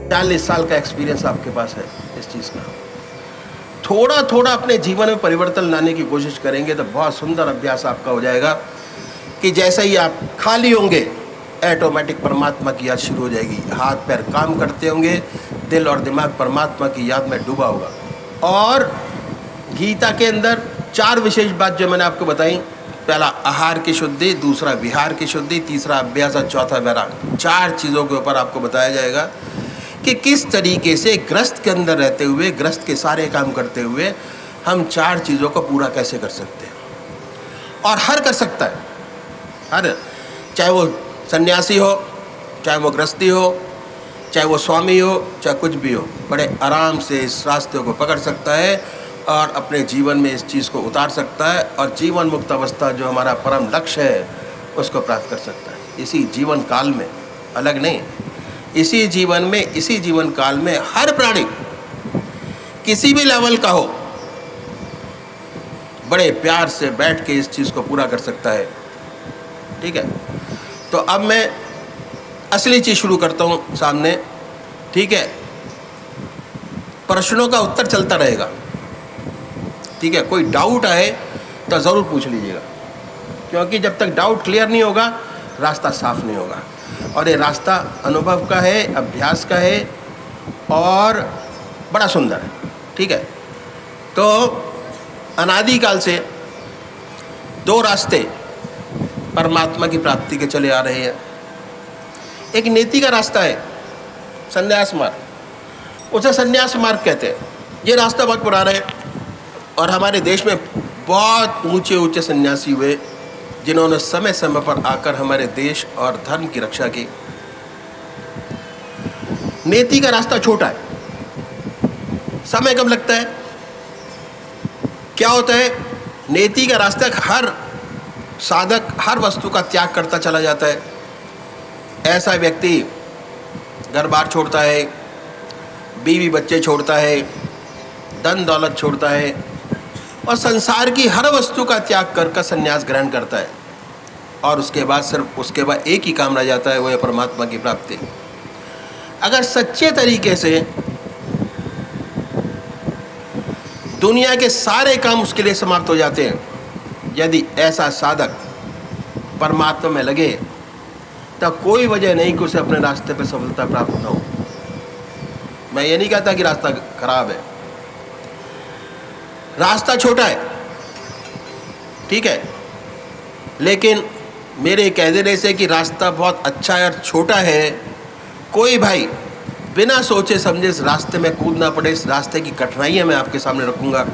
40 साल का एक्सपीरियंस आपके पास है इस चीज़ का। थोड़ा थोड़ा अपने जीवन में परिवर्तन लाने की कोशिश करेंगे तो बहुत सुंदर अभ्यास आपका हो जाएगा कि जैसे ही आप खाली होंगे ऑटोमेटिक परमात्मा की याद शुरू हो जाएगी। हाथ पैर काम करते होंगे, दिल और दिमाग परमात्मा की याद में डूबा होगा। और गीता के अंदर 4 विशेष बात जो मैंने आपको बताई, पहला आहार की शुद्धि, दूसरा विहार की शुद्धि, तीसरा अभ्यास और चौथा वैराग। 4 चीज़ों के ऊपर आपको बताया जाएगा कि किस तरीके से ग्रस्त के अंदर रहते हुए, ग्रस्त के सारे काम करते हुए हम 4 चीज़ों को पूरा कैसे कर सकते हैं। और हर कर सकता है, हर, चाहे वो सन्यासी हो, चाहे वो गृहस्थी हो, चाहे वो स्वामी हो, चाहे कुछ भी हो, बड़े आराम से इस रास्ते को पकड़ सकता है और अपने जीवन में इस चीज़ को उतार सकता है और जीवन मुक्त अवस्था जो हमारा परम लक्ष्य है उसको प्राप्त कर सकता है। इसी जीवन काल में, अलग नहीं, इसी जीवन में, इसी जीवन काल में हर प्राणी किसी भी लेवल का हो, बड़े प्यार से बैठ के इस चीज़ को पूरा कर सकता है। ठीक है, तो अब मैं असली चीज़ शुरू करता हूँ सामने। ठीक है, प्रश्नों का उत्तर चलता रहेगा। ठीक है, कोई डाउट आए तो ज़रूर पूछ लीजिएगा, क्योंकि जब तक डाउट क्लियर नहीं होगा रास्ता साफ नहीं होगा। और ये रास्ता अनुभव का है, अभ्यास का है और बड़ा सुंदर है। ठीक है, तो अनादिकाल से 2 रास्ते परमात्मा की प्राप्ति के चले आ रहे हैं। एक नीति का रास्ता है, संन्यास मार्ग, उसे संन्यास मार्ग कहते हैं। ये रास्ता बहुत पुराना है और हमारे देश में बहुत ऊंचे ऊंचे सन्यासी हुए जिन्होंने समय समय पर आकर हमारे देश और धर्म की रक्षा की। नीति का रास्ता छोटा है, समय कम लगता है। क्या होता है, नीति का रास्ता हर साधक हर वस्तु का त्याग करता चला जाता है। ऐसा व्यक्ति घर बार छोड़ता है, बीवी बच्चे छोड़ता है, धन दौलत छोड़ता है और संसार की हर वस्तु का त्याग कर संन्यास ग्रहण करता है। और उसके बाद सिर्फ उसके बाद एक ही काम रह जाता है, वो है परमात्मा की प्राप्ति। अगर सच्चे तरीके से दुनिया के सारे काम उसके लिए समाप्त हो जाते हैं, यदि ऐसा साधक परमात्मा में लगे तो कोई वजह नहीं कि उसे अपने रास्ते पर सफलता प्राप्त ना हो। मैं ये नहीं कहता कि रास्ता खराब है, रास्ता छोटा है, ठीक है, लेकिन मेरे कह देने से कि रास्ता बहुत अच्छा है और छोटा है, कोई भाई बिना सोचे समझे इस रास्ते में कूदना पड़े, इस रास्ते की कठिनाइयाँ मैं आपके सामने रखूँगा।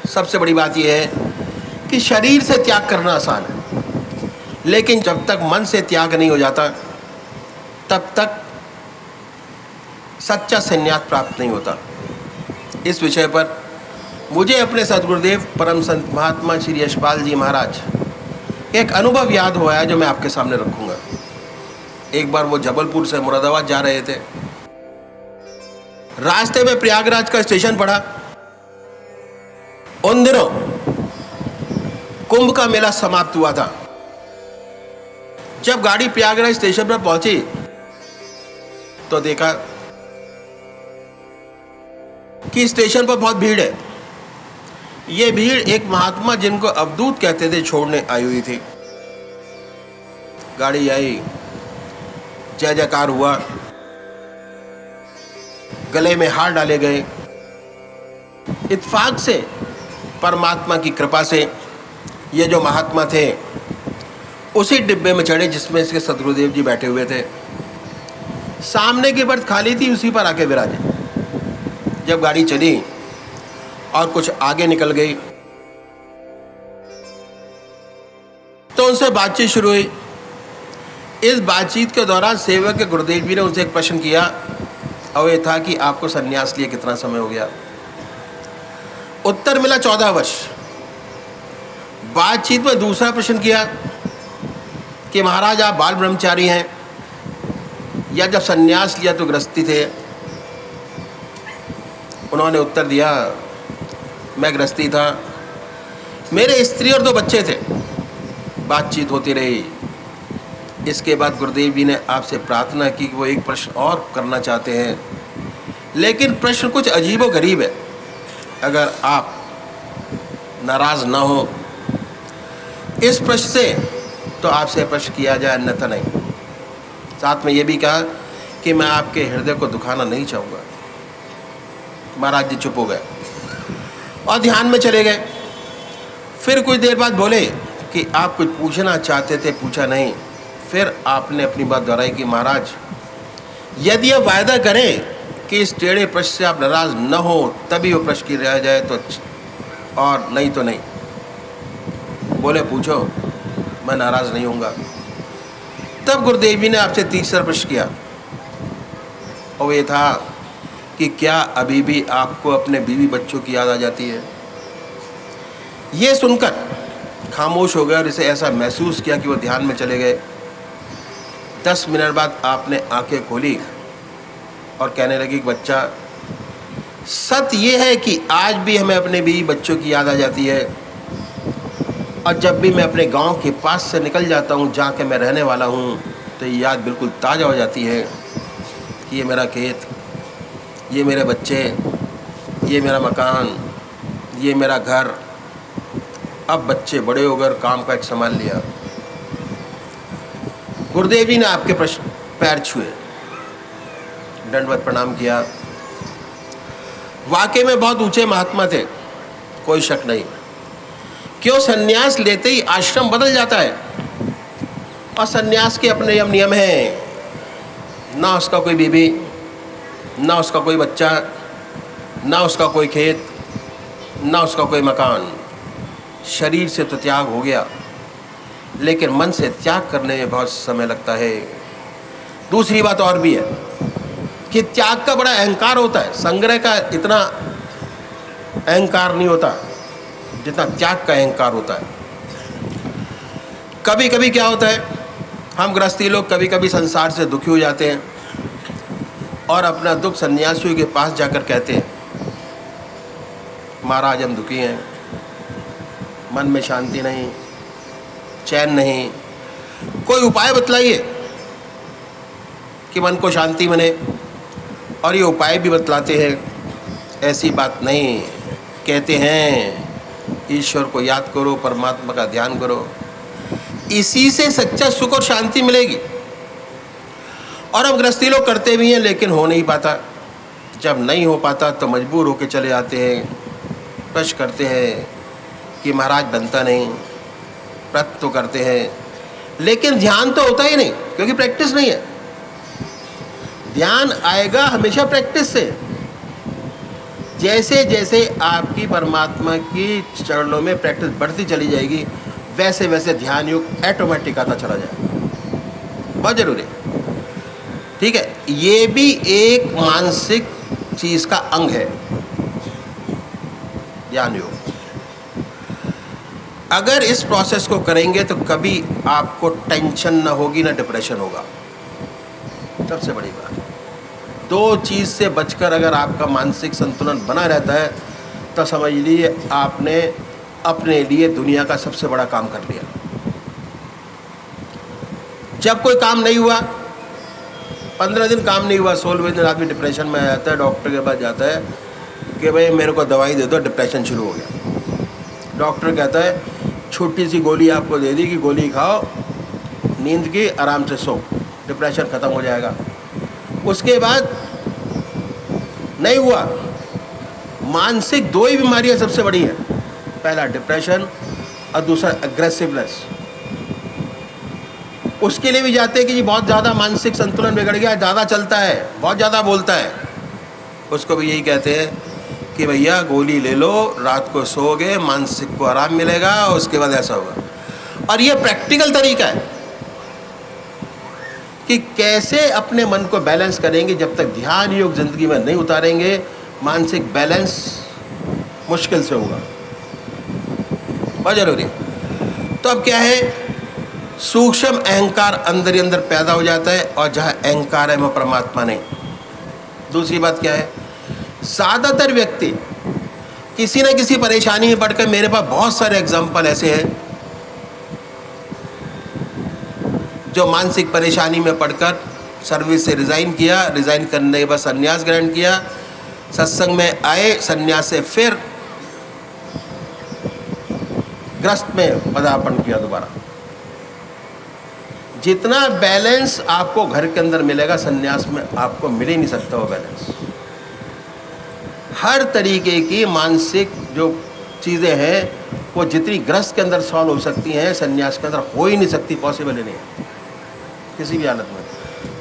सबसे बड़ी बात यह है कि शरीर से त्याग करना आसान है, लेकिन जब तक मन से त्याग नहीं हो जाता तब तक सच्चा संन्यास प्राप्त नहीं होता। इस विषय पर मुझे अपने सद्गुरुदेव परम संत महात्मा श्री यशपाल जी महाराज एक अनुभव याद हुआ है जो मैं आपके सामने रखूँगा। एक बार वो जबलपुर से मुरादाबाद जा रहे थे, रास्ते में प्रयागराज का स्टेशन पड़ा। उन दिनों कुंभ का मेला समाप्त हुआ था। जब गाड़ी प्रयागराज स्टेशन पर पहुंची तो देखा कि स्टेशन पर बहुत भीड़ है। ये भीड़ एक महात्मा जिनको अवधूत कहते थे छोड़ने आई हुई थी। गाड़ी आई, जय जयकार हुआ, गले में हार डाले गए। इत्तेफाक से परमात्मा की कृपा से ये जो महात्मा थे उसी डिब्बे में चढ़े जिसमें इसके सद्गुरुदेव जी बैठे हुए थे। सामने की बर्थ खाली थी, उसी पर आके विराजे। जब गाड़ी चली और कुछ आगे निकल गई तो उनसे बातचीत शुरू हुई। इस बातचीत के दौरान सेवक के गुरुदेव जी ने उनसे एक प्रश्न किया और ये था कि आपको सन्यास लिए कितना समय हो गया। उत्तर मिला 14 वर्ष। बातचीत में दूसरा प्रश्न किया कि महाराज आप बाल ब्रह्मचारी हैं या जब सन्यास लिया तो गृहस्थी थे। उन्होंने उत्तर दिया मैं गृहस्थी था, मेरे स्त्री और 2 बच्चे थे। बातचीत होती रही, इसके बाद गुरुदेव जी ने आपसे प्रार्थना की कि वो एक प्रश्न और करना चाहते हैं, लेकिन प्रश्न कुछ अजीबो गरीब है। अगर आप नाराज़ ना हो इस प्रश्न से तो आपसे प्रश्न किया जाए, अन्यथा नहीं। साथ में ये भी कहा कि मैं आपके हृदय को दुखाना नहीं चाहूँगा। महाराज जी चुप हो गए और ध्यान में चले गए। फिर कुछ देर बाद बोले कि आप कुछ पूछना चाहते थे, पूछा नहीं। फिर आपने अपनी बात दोहराई कि महाराज, यदि आप वायदा करें कि इस टेढ़े प्रश्न से आप नाराज न हो तभी वो प्रश्न किया जाए तो, और नहीं तो नहीं। बोले पूछो, मैं नाराज नहीं होऊंगा। तब गुरुदेव जी ने आपसे तीसरा प्रश्न किया और वो ये था कि क्या अभी भी आपको अपने बीवी बच्चों की याद आ जाती है? ये सुनकर खामोश हो गए और इसे ऐसा महसूस किया कि वो ध्यान में चले गए। 10 मिनट बाद आपने आंखें खोली और कहने लगी कि बच्चा, सत्य ये है कि आज भी हमें अपने बीवी बच्चों की याद आ जाती है, और जब भी मैं अपने गांव के पास से निकल जाता हूँ जहाँ के मैं रहने वाला हूँ, तो ये याद बिल्कुल ताज़ा हो जाती है कि ये मेरा खेत, ये मेरे बच्चे, ये मेरा मकान, ये मेरा घर। अब बच्चे बड़े हो गए, काम काज संभाल लिया। गुरुदेव जी ने आपके पैर छुए, दंडवत प्रणाम किया। वाकई में बहुत ऊंचे महात्मा थे, कोई शक नहीं। क्यों संन्यास लेते ही आश्रम बदल जाता है, और संन्यास के अपने नियम हैं। ना उसका कोई बीवी, ना उसका कोई बच्चा, ना उसका कोई खेत, ना उसका कोई मकान। शरीर से तो त्याग हो गया, लेकिन मन से त्याग करने में बहुत समय लगता है। दूसरी बात और भी है कि त्याग का बड़ा अहंकार होता है, संग्रह का इतना अहंकार नहीं होता जितना त्याग का अहंकार होता है। कभी कभी क्या होता है, हम गृहस्थी लोग कभी कभी संसार से दुखी हो जाते हैं और अपना दुख सन्यासियों के पास जाकर कहते हैं, महाराज हम दुखी हैं, मन में शांति नहीं, चैन नहीं, कोई उपाय बतलाइए कि मन को शांति मिले। और ये उपाय भी बतलाते हैं, ऐसी बात नहीं। कहते हैं ईश्वर को याद करो, परमात्मा का ध्यान करो, इसी से सच्चा सुख और शांति मिलेगी। और हम गृहस्थी लोग करते भी हैं, लेकिन हो नहीं पाता। जब नहीं हो पाता तो मजबूर होकर चले आते हैं, प्रश्न करते हैं कि महाराज बनता नहीं। व्रत तो करते हैं, लेकिन ध्यान तो होता ही नहीं, क्योंकि प्रैक्टिस नहीं है। ध्यान आएगा हमेशा प्रैक्टिस से। जैसे जैसे आपकी परमात्मा की चरणों में प्रैक्टिस बढ़ती चली जाएगी, वैसे वैसे ध्यान योग ऑटोमेटिक आता चला जाएगा। बहुत जरूरी है, ठीक है। ये भी एक मानसिक चीज का अंग है, ध्यान योग। अगर इस प्रोसेस को करेंगे तो कभी आपको टेंशन ना होगी, ना डिप्रेशन होगा। सबसे बड़ी बात, दो चीज़ से बचकर अगर आपका मानसिक संतुलन बना रहता है तो समझ लीजिए आपने अपने लिए दुनिया का सबसे बड़ा काम कर लिया। जब कोई काम नहीं हुआ, 15 दिन काम नहीं हुआ, 16वें दिन आदमी डिप्रेशन में आ जाता है, डॉक्टर के पास जाता है कि भाई मेरे को दवाई दे दो, डिप्रेशन शुरू हो गया। डॉक्टर कहता है छोटी सी गोली आपको दे दी कि गोली खाओ, नींद की, आराम से सो, डिप्रेशन ख़त्म हो जाएगा। उसके बाद नहीं हुआ। मानसिक दो ही बीमारियां सबसे बड़ी हैं, पहला डिप्रेशन और दूसरा एग्रेसिवनेस। उसके लिए भी जाते हैं कि जी बहुत ज़्यादा मानसिक संतुलन बिगड़ गया, ज़्यादा चलता है, बहुत ज़्यादा बोलता है, उसको भी यही कहते हैं कि भैया गोली ले लो, रात को सोओगे, मानसिक को आराम मिलेगा, उसके बाद ऐसा होगा। और ये प्रैक्टिकल तरीका है कि कैसे अपने मन को बैलेंस करेंगे। जब तक ध्यान योग जिंदगी में नहीं उतारेंगे, मानसिक बैलेंस मुश्किल से होगा, बहुत जरूरी। तो अब क्या है, सूक्ष्म अहंकार अंदर ही अंदर पैदा हो जाता है, और जहाँ अहंकार है वो परमात्मा नहीं। दूसरी बात क्या है, ज़्यादातर व्यक्ति किसी न किसी परेशानी में पड़कर, मेरे पास बहुत सारे एग्जाम्पल ऐसे हैं जो मानसिक परेशानी में पड़कर सर्विस से रिज़ाइन किया, रिज़ाइन करने के बाद संन्यास ग्रहण किया, सत्संग में आए, संन्यास से फिर ग्रस्त में पदार्पण किया दोबारा। जितना बैलेंस आपको घर के अंदर मिलेगा संन्यास में आपको मिल ही नहीं सकता वो बैलेंस। हर तरीके की मानसिक जो चीज़ें हैं वो जितनी ग्रस्त के अंदर सॉल्व हो सकती हैं संन्यास के अंदर हो ही नहीं सकती, पॉसिबल ही नहीं है किसी भी हालत में।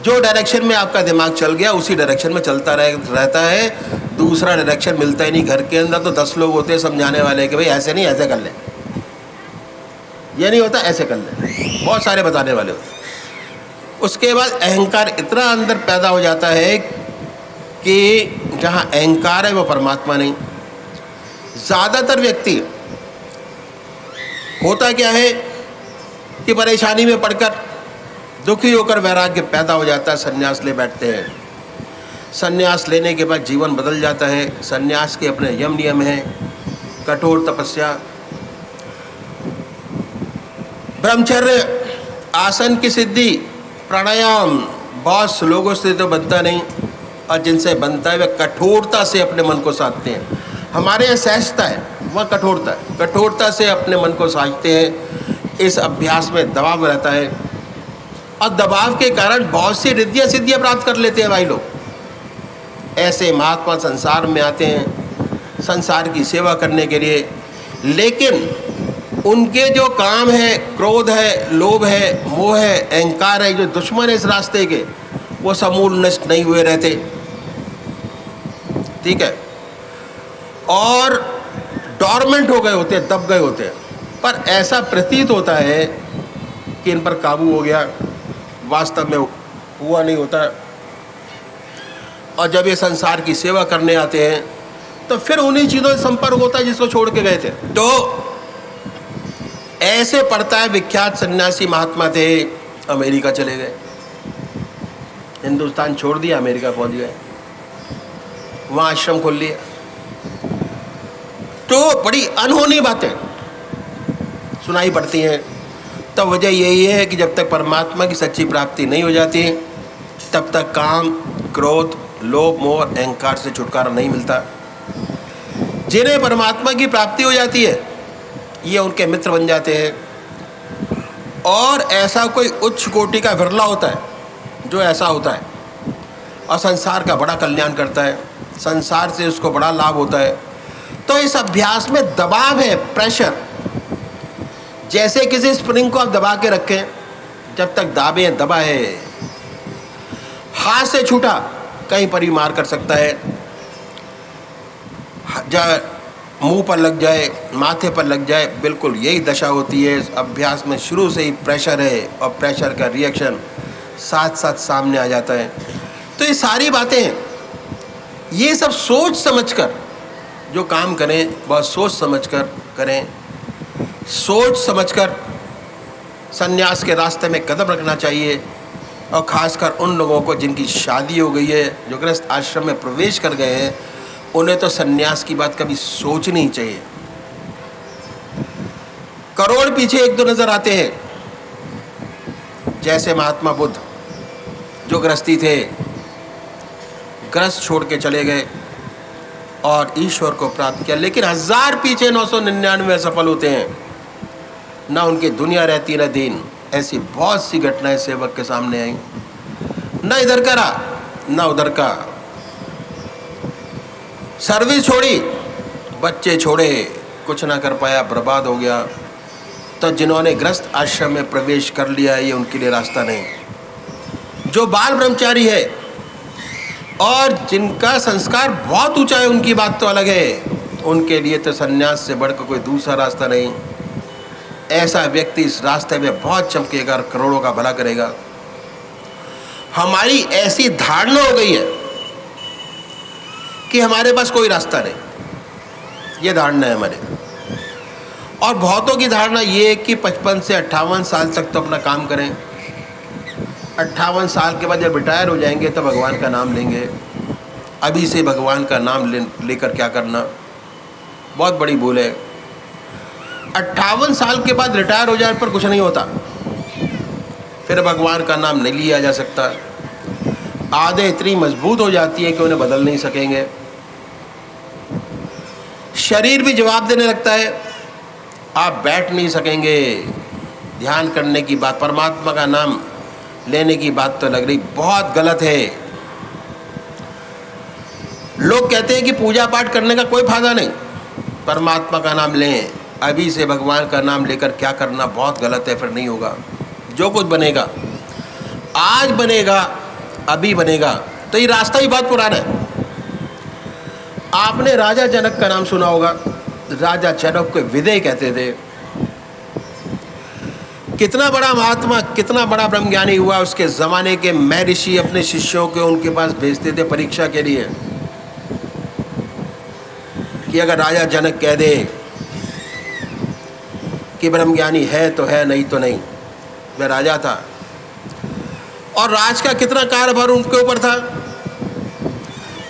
जो डायरेक्शन में आपका दिमाग चल गया उसी डायरेक्शन में चलता रहता है, दूसरा डायरेक्शन मिलता ही नहीं। घर के अंदर तो 10 लोग होते हैं समझाने वाले कि भाई ऐसे नहीं, ऐसे कर ले, ये नहीं होता, ऐसे कर ले, बहुत सारे बताने वाले होते हैं। उसके बाद अहंकार इतना अंदर पैदा हो जाता है कि जहाँ अहंकार है वो परमात्मा नहीं। ज़्यादातर व्यक्ति होता क्या है कि परेशानी में पड़कर दुखी होकर वैराग्य पैदा हो जाता है, संन्यास ले बैठते हैं। संन्यास लेने के बाद जीवन बदल जाता है। संन्यास के अपने यम नियम हैं, कठोर तपस्या, ब्रह्मचर्य, आसन की सिद्धि, प्राणायाम। बहुत लोगों से तो बनता नहीं और जिनसे बनता है वे कठोरता से अपने मन को साधते हैं। हमारे यहाँ सहजता है, वह कठोरता है, कठोरता से अपने मन को साधते हैं। इस अभ्यास में दबाव रहता है और दबाव के कारण बहुत सी रिद्धियाँ सिद्धियाँ प्राप्त कर लेते हैं भाई लोग। ऐसे महात्मा संसार में आते हैं संसार की सेवा करने के लिए, लेकिन उनके जो काम है, क्रोध है, लोभ है, मोह है, अहंकार है, जो दुश्मन है इस रास्ते के, वो समूल नष्ट नहीं हुए रहते। ठीक है, और डॉर्मेंट हो गए होते हैं, दब गए होते हैं। पर ऐसा प्रतीत होता है कि इन पर काबू हो गया, वास्तव में हुआ नहीं होता। और जब ये संसार की सेवा करने आते हैं तो फिर उन्हीं चीज़ों से संपर्क होता है जिसको छोड़ के गए थे। तो ऐसे पड़ता है, विख्यात सन्यासी महात्मा थे, अमेरिका चले गए, हिंदुस्तान छोड़ दिया, अमेरिका पहुंच गए, वहाँ आश्रम खोल लिया। तो बड़ी अनहोनी बातें सुनाई पड़ती हैं। तो वजह यही है कि जब तक परमात्मा की सच्ची प्राप्ति नहीं हो जाती तब तक काम, क्रोध, लोभ, मोह, अहंकार से छुटकारा नहीं मिलता। जिन्हें परमात्मा की प्राप्ति हो जाती है ये उनके मित्र बन जाते हैं। और ऐसा कोई उच्च कोटि का विरला होता है जो ऐसा होता है और संसार का बड़ा कल्याण करता है, संसार से उसको बड़ा लाभ होता है। तो इस अभ्यास में दबाव है, प्रेशर। जैसे किसी स्प्रिंग को आप दबा के रखें, जब तक दाबे दबा है, हाथ से छूटा कहीं पर ही मार कर सकता है, मुंह पर लग जाए, माथे पर लग जाए, बिल्कुल यही दशा होती है। इस अभ्यास में शुरू से ही प्रेशर है और प्रेशर का रिएक्शन साथ साथ सामने आ जाता है। तो ये सारी बातें, ये सब सोच समझकर जो काम करें बहुत सोच समझकर करें। सोच समझकर संन्यास के रास्ते में कदम रखना चाहिए। और ख़ासकर उन लोगों को जिनकी शादी हो गई है, जो गृहस्थ आश्रम में प्रवेश कर गए हैं, उन्हें तो संन्यास की बात कभी सोचनी ही चाहिए। करोड़ पीछे एक दो नज़र आते हैं, जैसे महात्मा बुद्ध जो गृहस्थी थे, गृहस्थ छोड़ के चले गए और ईश्वर को प्राप्त किया। लेकिन 1000 पीछे 999 सफल होते हैं। ना उनकी दुनिया रहती न दीन। ऐसी बहुत सी घटनाएं सेवक के सामने आई, ना इधर का रहा ना उधर का। सर्विस छोड़ी, बच्चे छोड़े, कुछ ना कर पाया, बर्बाद हो गया। तो जिन्होंने गृहस्थ आश्रम में प्रवेश कर लिया ये उनके लिए रास्ता नहीं। जो बाल ब्रह्मचारी है और जिनका संस्कार बहुत ऊंचा है, उनकी बात तो अलग है, उनके लिए तो संन्यास से बढ़कर कोई दूसरा रास्ता नहीं। ऐसा व्यक्ति इस रास्ते में बहुत चमकेगा और करोड़ों का भला करेगा। हमारी ऐसी धारणा हो गई है कि हमारे पास कोई रास्ता नहीं, ये धारणा है हमारे। और बहुतों की धारणा ये है कि 55 से 58 साल तक तो अपना काम करें, 58 साल के बाद जब रिटायर हो जाएंगे तो भगवान का नाम लेंगे। अभी से भगवान का नाम लेकर क्या करना, बहुत बड़ी भूल है। 58 साल के बाद रिटायर हो जाने पर कुछ नहीं होता, फिर भगवान का नाम नहीं लिया जा सकता। आदतें इतनी मजबूत हो जाती है कि उन्हें बदल नहीं सकेंगे। शरीर भी जवाब देने लगता है, आप बैठ नहीं सकेंगे। ध्यान करने की बात, परमात्मा का नाम लेने की बात तो लग रही बहुत गलत है। लोग कहते हैं कि पूजा पाठ करने का कोई फायदा नहीं, परमात्मा का नाम लें। अभी से भगवान का नाम लेकर क्या करना बहुत गलत है, फिर नहीं होगा। जो कुछ बनेगा आज बनेगा, अभी बनेगा। तो ये रास्ता ही बहुत पुराना है। आपने राजा जनक का नाम सुना होगा। राजा जनक को विदय कहते थे। कितना बड़ा महात्मा, कितना बड़ा ब्रह्मज्ञानी हुआ। उसके ज़माने के मैं ऋषि अपने शिष्यों को उनके पास भेजते थे परीक्षा के लिए कि अगर राजा जनक कह दे कि ब्रह्मज्ञानी है तो है, नहीं तो नहीं। वह राजा था और राज का कितना कार्यभार उनके ऊपर था,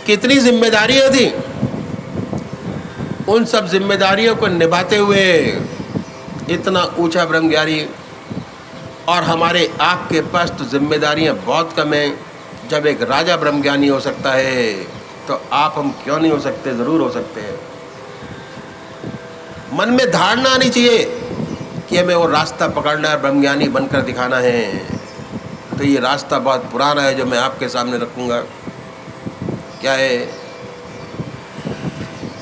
कितनी जिम्मेदारियां थी। उन सब जिम्मेदारियों को निभाते हुए इतना ऊंचा ब्रह्मज्ञानी, और हमारे आपके पास तो जिम्मेदारियां बहुत कम हैं। जब एक राजा ब्रह्मज्ञानी हो सकता है तो आप हम क्यों नहीं हो सकते? ज़रूर हो सकते हैं। मन में धारणा आनी चाहिए कि हमें वो रास्ता पकड़ना है, ब्रह्मज्ञानी बनकर दिखाना है। तो ये रास्ता बहुत पुराना है जो मैं आपके सामने रखूँगा। क्या है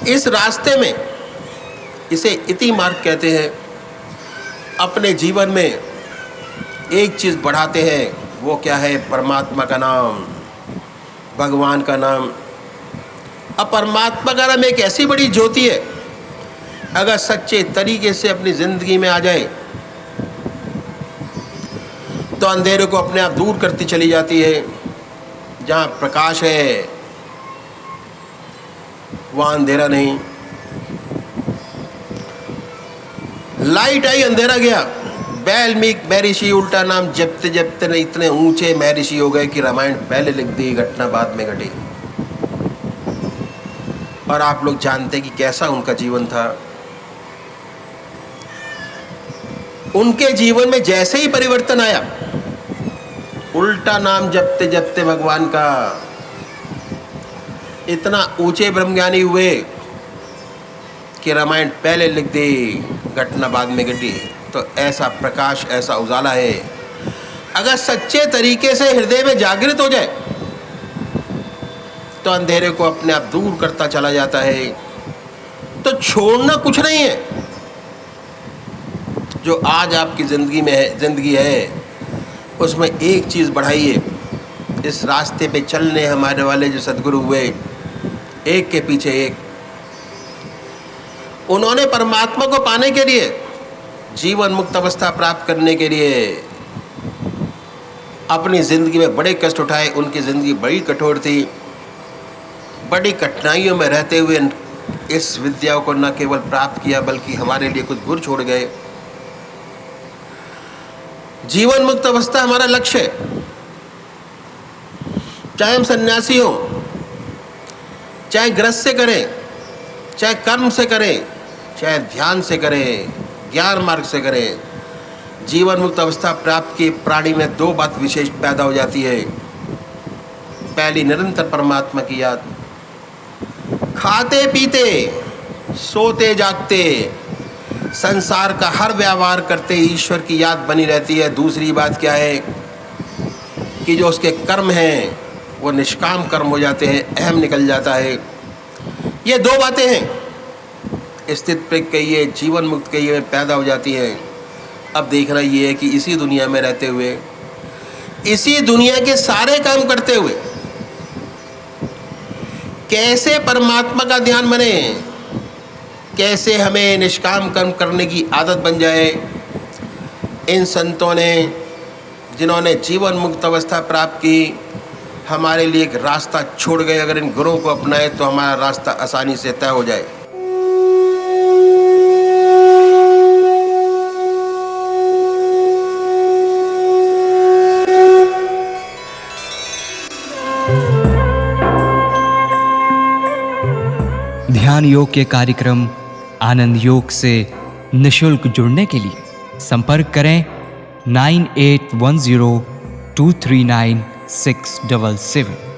इस रास्ते में? इसे इति मार्ग कहते हैं। अपने जीवन में एक चीज़ बढ़ाते हैं, वो क्या है? परमात्मा का नाम, भगवान का नाम। अब परमात्मा का नाम एक ऐसी बड़ी ज्योति है, अगर सच्चे तरीके से अपनी ज़िंदगी में आ जाए तो अंधेरे को अपने आप दूर करती चली जाती है। जहाँ प्रकाश है वहाँ अंधेरा नहीं। लाइट आई, अंधेरा गया। वाल्मीकि महर्षि उल्टा नाम जपते जपते इतने ऊंचे महर्षि हो गए कि रामायण पहले लिख दी, घटना बाद में घटी। और आप लोग जानते कि कैसा उनका जीवन था। उनके जीवन में जैसे ही परिवर्तन आया, उल्टा नाम जपते जपते भगवान का, इतना ऊंचे ब्रह्मज्ञानी हुए कि रामायण पहले लिख दी, घटना बाद में घटी। तो ऐसा प्रकाश, ऐसा उजाला है, अगर सच्चे तरीके से हृदय में जागृत हो जाए तो अंधेरे को अपने आप दूर करता चला जाता है। तो छोड़ना कुछ नहीं है। जो आज आपकी ज़िंदगी है उसमें एक चीज़ बढ़ाइए। इस रास्ते पे चलने हमारे वाले जो सद्गुरु हुए, एक के पीछे एक, उन्होंने परमात्मा को पाने के लिए, जीवन मुक्त अवस्था प्राप्त करने के लिए अपनी ज़िंदगी में बड़े कष्ट उठाए। उनकी ज़िंदगी बड़ी कठोर थी। बड़ी कठिनाइयों में रहते हुए इस विद्या को न केवल प्राप्त किया बल्कि हमारे लिए कुछ गुर छोड़ गए। जीवन मुक्त अवस्था हमारा लक्ष्य है। चाहे हम सन्यासी हो, चाहे गृहस्थ से करें, चाहे कर्म से करें, चाहे ध्यान से करें, ज्ञान मार्ग से करें, जीवन मुक्त अवस्था प्राप्त की प्राणी में दो बात विशेष पैदा हो जाती है। पहली, निरंतर परमात्मा की याद। खाते पीते, सोते जागते, संसार का हर व्यवहार करते ईश्वर की याद बनी रहती है। दूसरी बात क्या है कि जो उसके कर्म हैं वो निष्काम कर्म हो जाते हैं, अहम निकल जाता है। ये दो बातें हैं स्थित प्रज्ञ कहिए, जीवन मुक्त कहिए में पैदा हो जाती हैं। अब देखना ये है कि इसी दुनिया में रहते हुए, इसी दुनिया के सारे काम करते हुए कैसे परमात्मा का ध्यान बने, कैसे हमें निष्काम कर्म करने की आदत बन जाए। इन संतों ने, जिन्होंने जीवन मुक्त अवस्था प्राप्त की, हमारे लिए एक रास्ता छोड़ गए। अगर इन गुरुओं को अपनाए तो हमारा रास्ता आसानी से तय हो जाए। ध्यान योग के कार्यक्रम आनंद योग से निशुल्क जुड़ने के लिए संपर्क करें 9810239677.